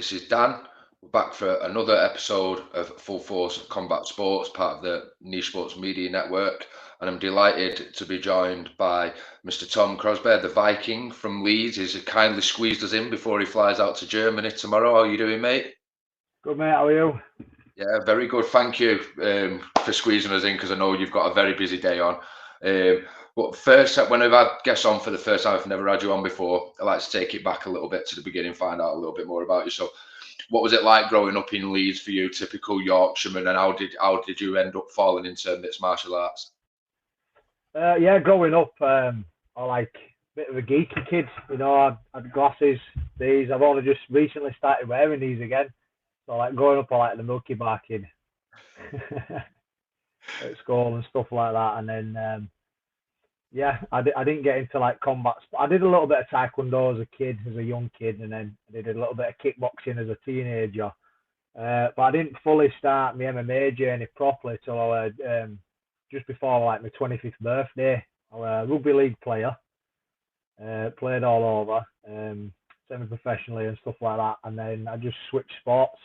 This is Dan. We're back for another episode of Full Force Combat Sports, part of the Niche Sports Media Network. And I'm delighted to be joined by Mr. Tom Crosby, the Viking from Leeds. He's kindly squeezed us in before he flies out to Germany tomorrow. How are you doing, mate? Good, mate. How are you? Yeah, very good. Thank you for squeezing us in because I know you've got a very busy day on. But first, when I've had guests on for the first time, I've never had you on before. I like to take it back a little bit to the beginning, find out a little bit more about you. So, what was it like growing up in Leeds for you, typical Yorkshireman, and how did you end up falling into mixed martial arts? Yeah, growing up, I like a bit of a geeky kid. I had glasses. These I've only just recently started wearing these again. So like growing up, I like the Milky Bar kid at school and stuff like that. And then yeah, I didn't get into like combat. I did a little bit of taekwondo as a kid, as a young kid, and then I did a little bit of kickboxing as a teenager. But I didn't fully start my MMA journey properly till I was just before like my 25th birthday. I was a rugby league player, played all over, semi-professionally and stuff like that. And then I just switched sports.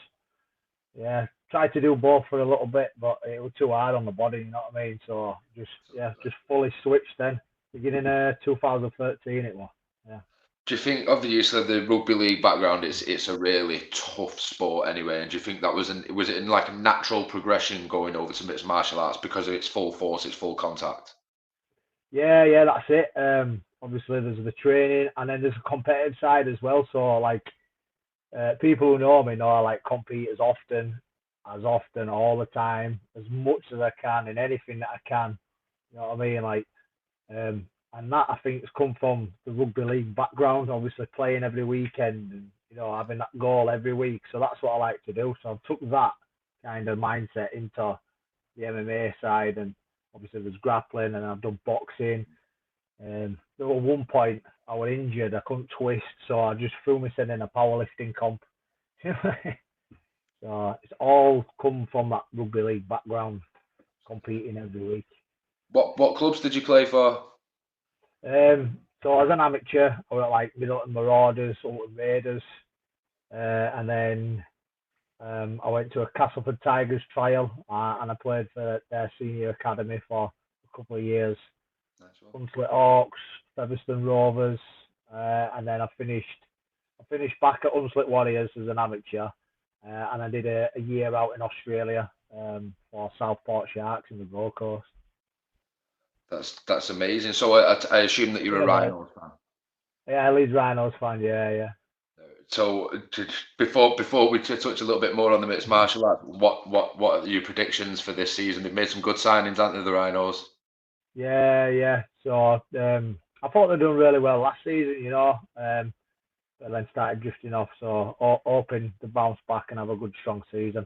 Yeah, tried to do both for a little bit, but it was too hard on the body. You know what I mean? So just fully switched then. Beginning 2013, it was. Yeah. Do you think, obviously, the rugby league background, it's a really tough sport anyway, and do you think that was it in like a natural progression going over to mixed martial arts because of its full force, its full contact? Yeah, that's it. Obviously, there's the training, and then there's a competitive side as well. So, like, people who know me know I like compete as often, all the time, as much as I can in anything that I can. You know what I mean? Like, and that I think has come from the rugby league background. Obviously, playing every weekend and having that goal every week. So that's what I like to do. So I took that kind of mindset into the MMA side, and obviously there's grappling, and I've done boxing. At one point, I was injured. I couldn't twist, so I just threw myself in a powerlifting comp. So it's all come from that rugby league background, competing every week. What clubs did you play for? So as an amateur, I was at like Middleton Marauders, Ulton Raiders, and then I went to a Castleford Tigers trial, and I played for their senior academy for a couple of years. Nice one. Hunslet Hawks, Featherstone Rovers, and then I finished back at Hunslet Warriors as an amateur, and I did a year out in Australia for Southport Sharks in the Gold Coast. That's amazing. So I assume that you're a Yeah, mate. Rhinos fan. Yeah, Leeds Rhinos fan. Yeah. So before we touch a little bit more on the mixed martial arts, what are your predictions for this season? They've made some good signings, haven't they, the Rhinos? Yeah. So I thought they'd done really well last season, but then started drifting off. So hoping to bounce back and have a good strong season.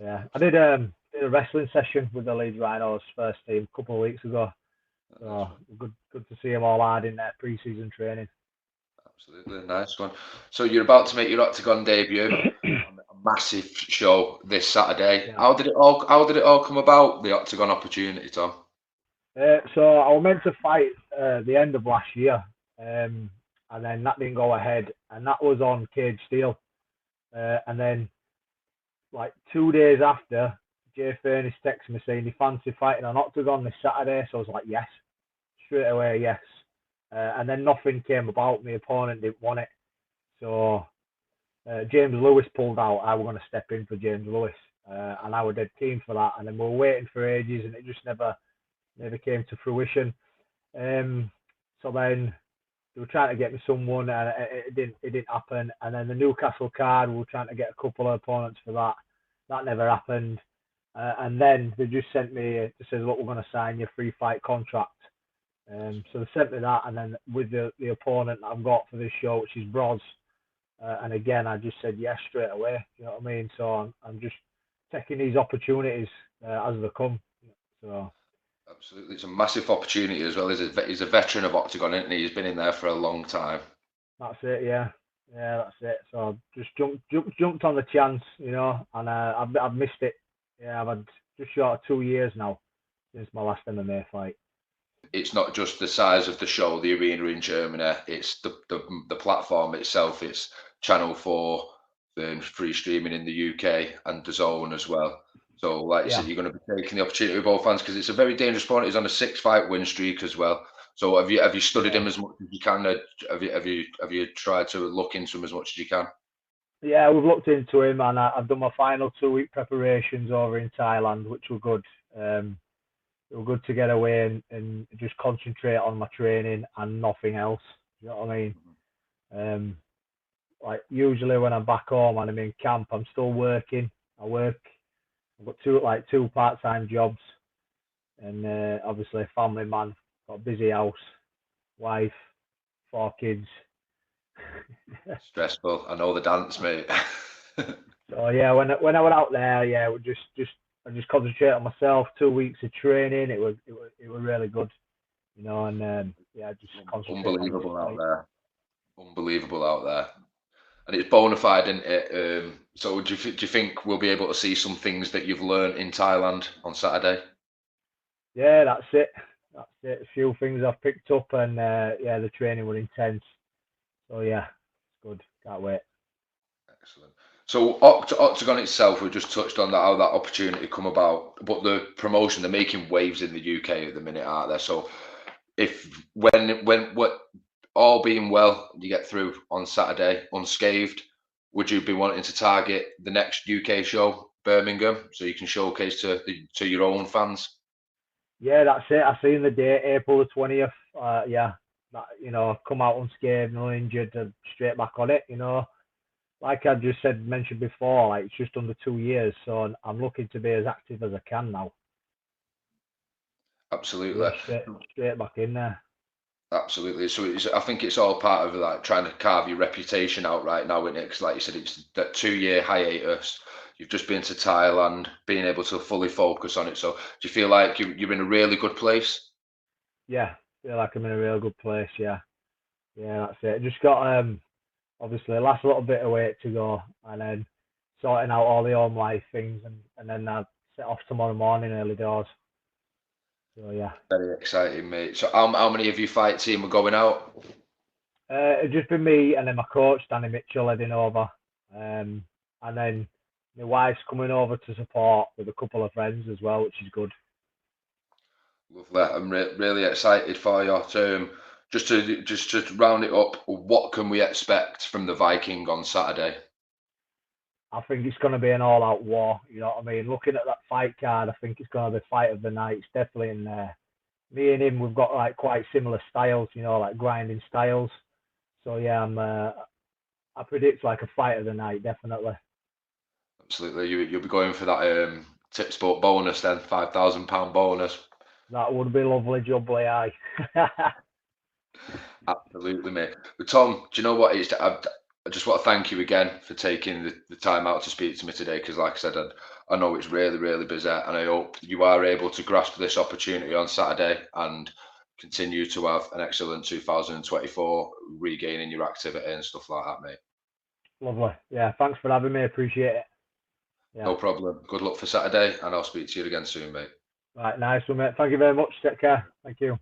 Yeah, I did a wrestling session with the Leeds Rhinos first team a couple of weeks ago. Nice So one. good to see them all hard in their pre-season training. Absolutely, nice one. So you're about to make your Octagon debut on a massive show this Saturday. Yeah. How did it all come about, the Octagon opportunity, Tom? So I was meant to fight the end of last year, and then that didn't go ahead, and that was on Cage Steel. And then like 2 days after, Jay Furnace texted me saying he fancied fighting on Octagon this Saturday. So I was like, yes, straight away, yes. And then nothing came about. My opponent didn't want it. So James Lewis pulled out. I was going to step in for James Lewis, and I was dead keen for that. And then we were waiting for ages, and it just never came to fruition. So then they were trying to get me someone, and it didn't happen. And then the Newcastle card, we were trying to get a couple of opponents for that. That never happened. And then they just sent me to say, look, we're going to sign your free fight contract. So they sent me that, and then with the opponent that I've got for this show, which is Bros. And again, I just said yes straight away. You know what I mean? So I'm just taking these opportunities as they come. So Absolutely, it's a massive opportunity as well. He's a veteran of Octagon, isn't he? He's been in there for a long time. that's it. Yeah, that's it. So just jumped on the chance, and I've missed it. Yeah, I've had just short of 2 years now since my last MMA fight. It's not just the size of the show, the arena in Germany. It's the platform itself. It's Channel 4. free streaming in the UK and the Zone as well. So, like you Yeah. said, you're going to be taking the opportunity with both hands because it's a very dangerous opponent. He's on a 6-fight win streak as well. So, have you studied him as much as you can? Have you tried to look into him as much as you can? Yeah, we've looked into him, and I've done my final 2-week preparations over in Thailand, which were good. It was good to get away and just concentrate on my training and nothing else. You know what I mean? Like usually when I'm back home and I'm in camp, I'm still working. I've got two part-time jobs, and obviously family man, got a busy house, wife, 4 kids. Stressful. I know the dance, mate. So yeah, when I went out there, yeah, I just concentrate on myself. 2 weeks of training, it was really good, you know, and yeah, just concentrate on this Unbelievable out fight. there. Unbelievable out there. And it's bona fide, isn't it? So do you think we'll be able to see some things that you've learned in Thailand on Saturday? Yeah, that's it. That's it. A few things I've picked up, and yeah, the training was intense. So yeah, it's good. Can't wait. Excellent. So Octagon itself, we just touched on that, how that opportunity come about, but the promotion, they're making waves in the UK at the minute, aren't they? So if when what all being well, you get through on Saturday unscathed, would you be wanting to target the next UK show, Birmingham, so you can showcase to your own fans? Yeah, that's it. I seen the date, April the 20th. Yeah, that, you know, come out unscathed, no injured, and straight back on it. You know, like I just mentioned before, like it's just under 2 years, so I'm looking to be as active as I can now. Absolutely. Yeah, straight back in there. Absolutely. So I think it's all part of like trying to carve your reputation out right now, isn't it? Because like you said, it's that 2-year hiatus. You've just been to Thailand, being able to fully focus on it. So do you feel like you're in a really good place? Yeah, feel like I'm in a real good place. Yeah, yeah, that's it. Just got obviously last little bit of weight to go, and then sorting out all the home life things, and then I set off tomorrow morning early doors. So yeah, Very exciting, mate. So how many of your fight team are going out? it's just been me and then my coach Danny Mitchell heading over, and then my wife's coming over to support with a couple of friends as well, which is good. Lovely. I'm really excited for you. Just to round it up, what can we expect from the Viking on Saturday? I think it's going to be an all-out war. You know what I mean? Looking at that fight card, I think it's going to be fight of the night. It's definitely in there. Me and him, we've got like quite similar styles. You know, like grinding styles. So yeah, I predict like a fight of the night, definitely. Absolutely. You'll be going for that tip sport bonus then, £5,000 bonus. That would be lovely, jubbly, aye. Absolutely, mate. But Tom, do you know what? I just want to thank you again for taking the time out to speak to me today. Because, like I said, I know it's really, really busy, and I hope you are able to grasp this opportunity on Saturday and continue to have an excellent 2024, regaining your activity and stuff like that, mate. Lovely. Yeah, thanks for having me. Appreciate it. Yeah. No problem. Good luck for Saturday, and I'll speak to you again soon, mate. Right, nice one, mate. Thank you very much. Take care. Thank you.